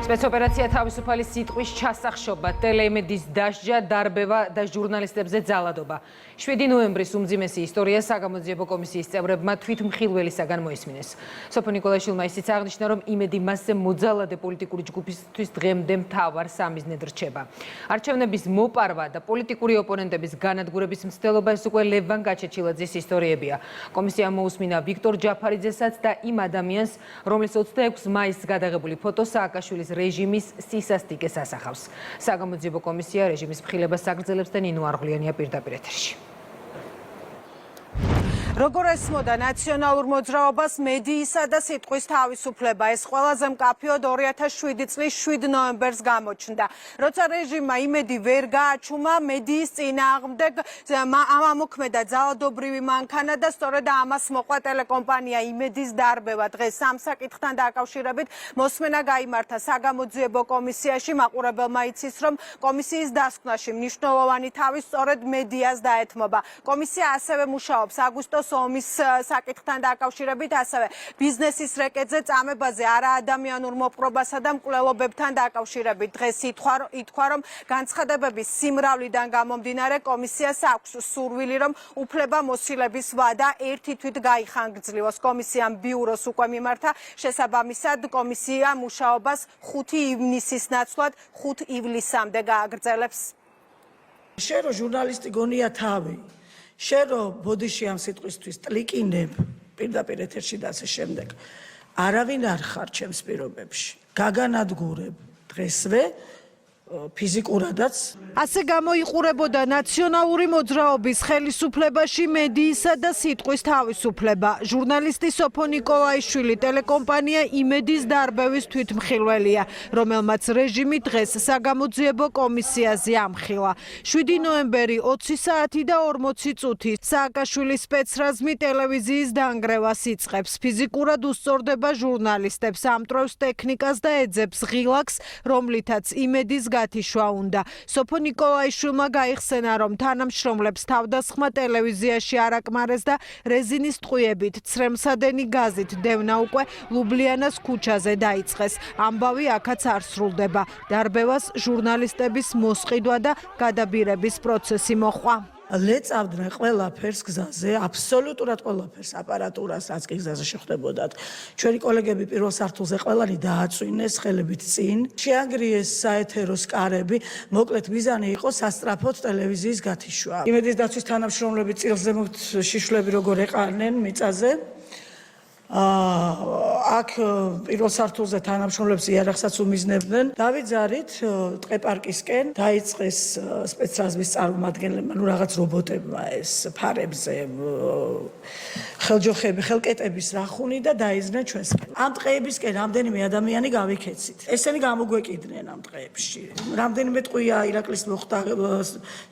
Spetsoperația თავისუფალი სიტყვის ჩასახშობა, ტელეიმედის დასჯა, დარბევა და ჟურნალისტებზე ძალადობა. 7 ნოემბრის უმძიმესი ისტორია საგამოძიებო კომისიის წევრებმა თვითმხილველისაგან მოისმინეს. სოფო ნიკოლაშვილმა ისიც აღნიშნა, რომ იმედი მასზე მოძალადე პოლიტიკური ჯგუფისთვის დღემდე მთავარ სამიზნედ რჩება. არჩევნების მოპარვა და პოლიტიკური ოპონენტების განადგურების მცდელობა ეს უკვე ლევან გაჩეჩილაძის ისტორიებია. კომისიამ მოусმინა ვიქტორ ჯაფარიძესაც და იმ ადამიანს, რომელიც 26 მაისს გადაღებული ფოტო სააკაშვილის რეჟიმის სისასტიკეს ასახავს. საგამოძიებო კომისია რეჟიმის მხილებას აგრძელებს და ნინო არღლიანია პირდაპირ ეთერში. როგორ ესმოდა ნაციონალურ მოძრაობას მედიისა და სიტყვის თავისუფლება. ეს ყველაზე მკაფიოდ 2007 წლის 7 ნოემბერს გამოჩნდა. როცა რეჟიმმა იმედი ვერ გააჩუმა მედიის წინააღმდეგ, ამოქმედა ძალადობრივი მანქანა და სწორედ ამას მოყვა ტელეკომპანია იმედის დარბევა. დღეს ამ საკითხთან დაკავშირებით მოსმენა გაიმართა საგამოძიებო კომისიაში. მაყურებელმა იცის, რომ კომისიის დასკვნაში მნიშვნელოვანი თავი სწორედ მედიას დაეთმობა. კომისია ასევე მუშაობს აგვისტოს ომის საკითხთან დაკავშირებით, ასევე ბიზნესის რეკეტზე, წამებაზე, არაადამიანურ მოპყრობასა და მკვლელობებთან დაკავშირებით. დღეს ითქვა, რომ განცხადებების სიმრავლიდან გამომდინარე კომისიას აქვს სურვილი, რომ უფლებამოსილების ვადა ერთი თვით გაიხანგრძლივოს. კომისიამ ბიუროს უკვე მიმართა, შესაბამისად კომისია მუშაობას 5 ივნისის ნაცვლად 5 ივლისამდე გააგრძელებს. შენ რო ჟურნალისტი გონია თავი, შენ რო ბოდიში ამ სიტყვისთვის ტლიკინებ პირდაპირ ეთერში და ასე შემდეგ, არავინ არ ხარ ჩემს პირობებში. გაგანადგურებ დღესვე ფიზიკურადაც. ასე გამოიყურებოდა ნაციონალური მოძრაობის ხელისუფლებაში მედიისა და სიტყვის თავისუფლება. ჟურნალისტი სოფო ნიკოლაიშვილი ტელეკომპანია იმედის დარბევის თვითმხილველია, რომელმაც რეჟიმი დღეს საგამოძიებო კომისიაზე ამხილა. 7 ნოემბერი 20 საათი და 40 წუთი სააკაშვილის სპეცრაზმი ტელევიზიის დანგრევას იწყებს. ფიზიკურად უსწორდება ჟურნალისტებს, ამტვრევს ტექნიკას და ეძებს ღილაკს, რომლითაც იმედის გათიშვა უნდა. სოფო ნიკოლაიშვილმა გაიხსენა, რომ თანამშრომლებს თავდასხმა ტელევიზიაში არაკმარეს და რეზინის ტყვიებით ცრემსადენი გაზით დევნა უკვე ლუბლიანას ქუჩაზე დაიწყეს. ამბავი აქაც არ სრულდება. დარბევას ჟურნალისტების მოსყიდვა და გადაბირების პროცესი მოჰყვა. ლეწავდნენ ყველაფერს გზაზე, აბსოლუტურად ყველაფერს, აპარატურას, რაც კი გზაზე შეხვდებოდათ. ჩვენი კოლეგები პირველ სართულზე ყველანი დააწვინეს ხელებით წინ. შეანგრიეს საეთეროს კარები, მოკლედ მიზანი იყო სასწრაფოდ ტელევიზიის გათიშვა. იმედის დაცვის თანამშრომლები წილზე შიშვლები როგორ ეყარნენ მიწაზე. აქ პირველ სართულზე თანამშრომლებს იარაღსაც უმიზნებდნენ. დავიძარით ტყეპარკისკენ, დაიწყეს სპეცრაზმის წარმომადგენლებმა, რაღაც რობოტებმა ეს ფარებზე ხელჯოხები, ხელკეტების რახუნი და დაიძრნენ ჩვენსკენ. ამ ტყეებისკენ რამდენიმე ადამიანი გავიქეცით. ესენი გამოგვეკიდნენ ამ ტყეებში. რამდენიმე ტყვია ირაკლის მოხდა,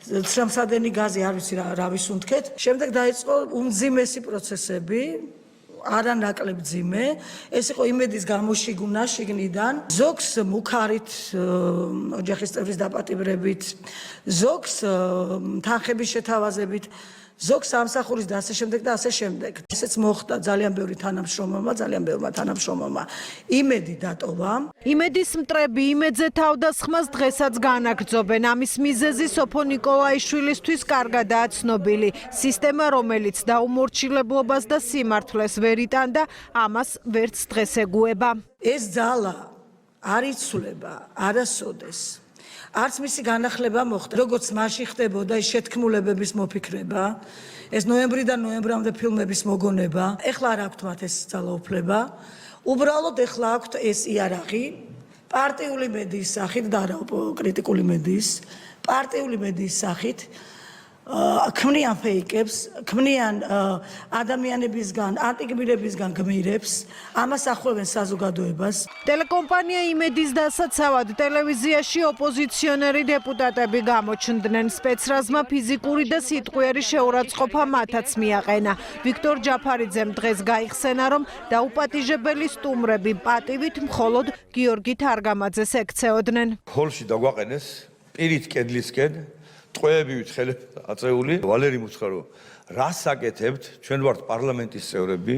ცრემსადენი გაზი, არ ვიცი რა ვისუნთქეთ. შემდეგ დაიწყო უმძიმესი პროცესები. არანაკლებ ძიმე, ეს იყო იმედის გამოშიგუნა შიგნიდან, ზოგს მუქარით, ოჯახის წევრის დაპატიმრებით, ზოგს თანხების შეთავაზებით, ზოგს სამსახურის და ასე შემდეგ და ასე შემდეგ. ესეც მოხდა ძალიან ბევრმა თანამშრომლმა. იმედი დატოვა. იმედის მტრები იმედზე თავდასხმას დღესაც განაგრძობენ. ამის მიზეზი სოფო ნიკოლაიშვილისთვის კარგადაა ცნობილი. სისტემა, რომელიც დაუმორჩილებლობას და სიმართლეს ვერ იტანდა, ამას ვერც დღეს ეგუება. ეს ძალა არ იცვლება არასოდეს. არც მისი განახლება მოხდა, როგორც მაშინ ხდებოდა ეს შეთქმულებების მოფიქრება, ეს ნოემბრიდან ნოემბრამდე ფილმების მოგონება. ეხლა არ აქვთ მათ ეს ძალაუფლება. უბრალოდ ეხლა აქვთ ეს იარაღი პარტიული მედიის სახით და არა კრიტიკული მედიის, პარტიული მედიის სახით. ქმნიან ფეიკებს, ქმნიან ადამიანებისგან, ანტიგმირებისგან გმირებს, ამას ახვლევენ საზოგადოებას. ტელეკომპანია იმედის დასაცავად ტელევიზიაში ოპოზიციონერი დეპუტატები გამოჩნდნენ. სპეცრაზმა ფიზიკური და სიტყვიერი შეურაცხყოფა მათაც მიაყენა. ვიქტორ ჯაფარიძემ დღეს გაიხსენა, რომ დაუპატიჟებელი სტუმრები პატივით მხოლოდ გიორგი თარგამაძეს ექცეოდნენ. ჰოლში დაგვაყენეს პირით კედლისკენ ტყვეები ხელით აწეული ვალერი მუცხარო რას აკეთებთ? ჩვენ ვართ პარლამენტის წევრები,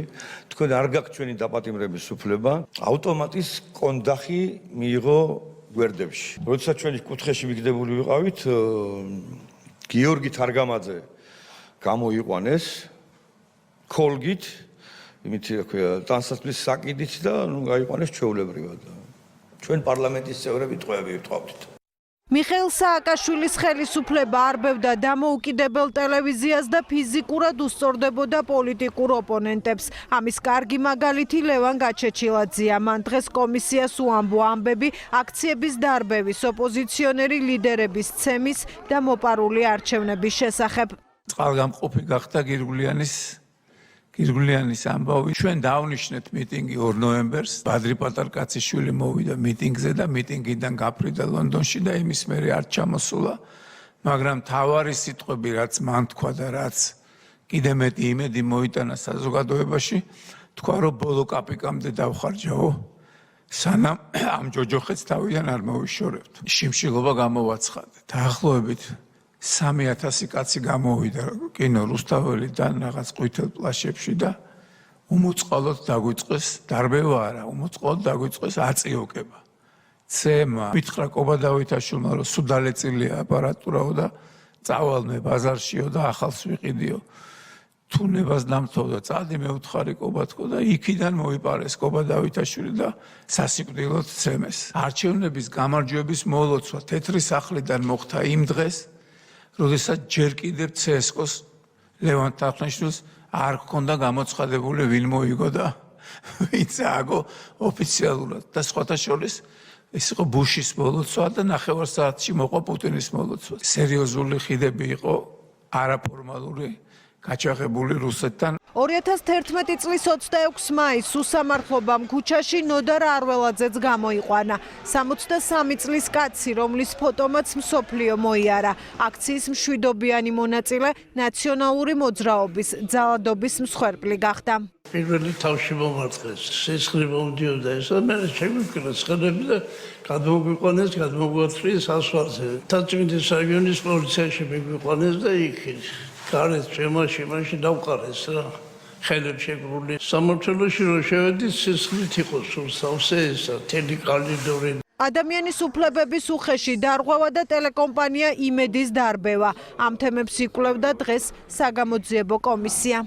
თქვენ არ გაქვთ ჩვენი დაპატიმრების უფლება, ავტომატის კონდახი მიიღო გვერდებში. როდესაც ჩვენი კუთხეში მიგდებული ვიყავით, გიორგი თარგამაძე გამოიყვანეს კოლგით, იმით რა ქვია, ტანსაცმლის საკიდით და გაიყვანეს ჩვეულებრივად. ჩვენ პარლამენტის წევრები ტყვეები ვთხოვთ. მიხეილ სააკაშვილის ხელისუფლება არბევდა დამოუკიდებელ ტელევიზიას და ფიზიკურად უსწორდებოდა პოლიტიკურ ოპონენტებს. ამის კარგი მაგალითი ლევან გაჩეჩილაძეა. მან დღეს კომისიას უამბო ამბები აქციების დარბევის, ოპოზიციონერი ლიდერების ცემის და მოპარული არჩევნების შესახებ. წყალგამყოფი გახდა გირგვლიანის ამბავი. ჩვენ დავნიშნეთ მიტინგი 2 ნოემბერს. ბადრი პატარკაციშვილი მოვიდა მიტინგზე და მიტინგიდან გაფრიდა ლონდონში და იმის მერე არ ჩამოსულა. მაგრამ თავარი სიტყვები, რაც მან თქვა და რაც კიდე მეტი იმედი მოიტანა საზოგადოებაში, თქვა რომ ბოლო კაპიკამდე დავხარჯაო, სანამ ამ ჯოჯოხეთს თავიდან არ მოვიშორებთ. შიმშილობა გამოვაცხადე. დაახლოებით 3000 კაცი გამოვიდა კინო რუსთაველიდან რაღაც ყვითელ პლაშებში და უმოწყალოდ დაგვიწყეს დარბევა არა, უმოწყალოდ დაგვიწყეს აწიოკება. ცემა მითხრა კობადავითაშვილმა რომ სუდალეწილია აპარატურაო და წავალ მე ბაზარშიო და ახალს ვიყიდიო. თუ ნებას დამთხოვდა წადი მე უთხარი კობათქო და იქიდან მოიპარეს კობადავითაშვილი და სასიკვდილოდ ცემეს. არჩევნების გამარჯვების მოლოცვა თეთრი სახლიდან მოხდა იმ დღეს, როდესაც ჯერ კიდევ CSKO-ს ლევან თახნიშვილს არ ჰქონდა გამოცხადებული ვინ მოიგო და ვინც ააგო ოფიციალურად და სხვათა შორის ეს იყო ბუშის მოლოცვა და ნახევარსაათში მოყვა პუტინის მოლოცვა. სერიოზული ხიდები იყო არაფორმალური გაჩაღებული რუსეთთან. 2011 წლის 26 მაისს უსამართლობამ ქუჩაში ნოდარ არველაძეც გამოიყვანა. 63 წლის კაცი, რომლის ფოტომაც მსოფლიო მოიარა. აქციის მშვიდობიანი მონაწილე ნაციონალური მოძრაობის ძალადობის მსხვერპლი გახდა. პირველი თავში მომარცხეს, სისხლი მომდიოდა ეს და მე შეგვიკვირა ცხენები და გადმოგვიყვანეს, გადმოგვაცრიეს ასვარზე. თაწმინდის რაიონის პოლიციაში მიგვიყვანეს და იქ გარეთ შემაში მაშინ დავყარეს რა. ხელებს შეგრული. სამმართველოში რო შევედი, სისხლით იყო სულ სავსე ესა, თელი კალიდორი. ადამიანის უფლებების უხეში დარღვევა და ტელეკომპანია იმედის დარბევა. ამ თემებს იკვლევდა დღეს საგამოძიებო კომისია.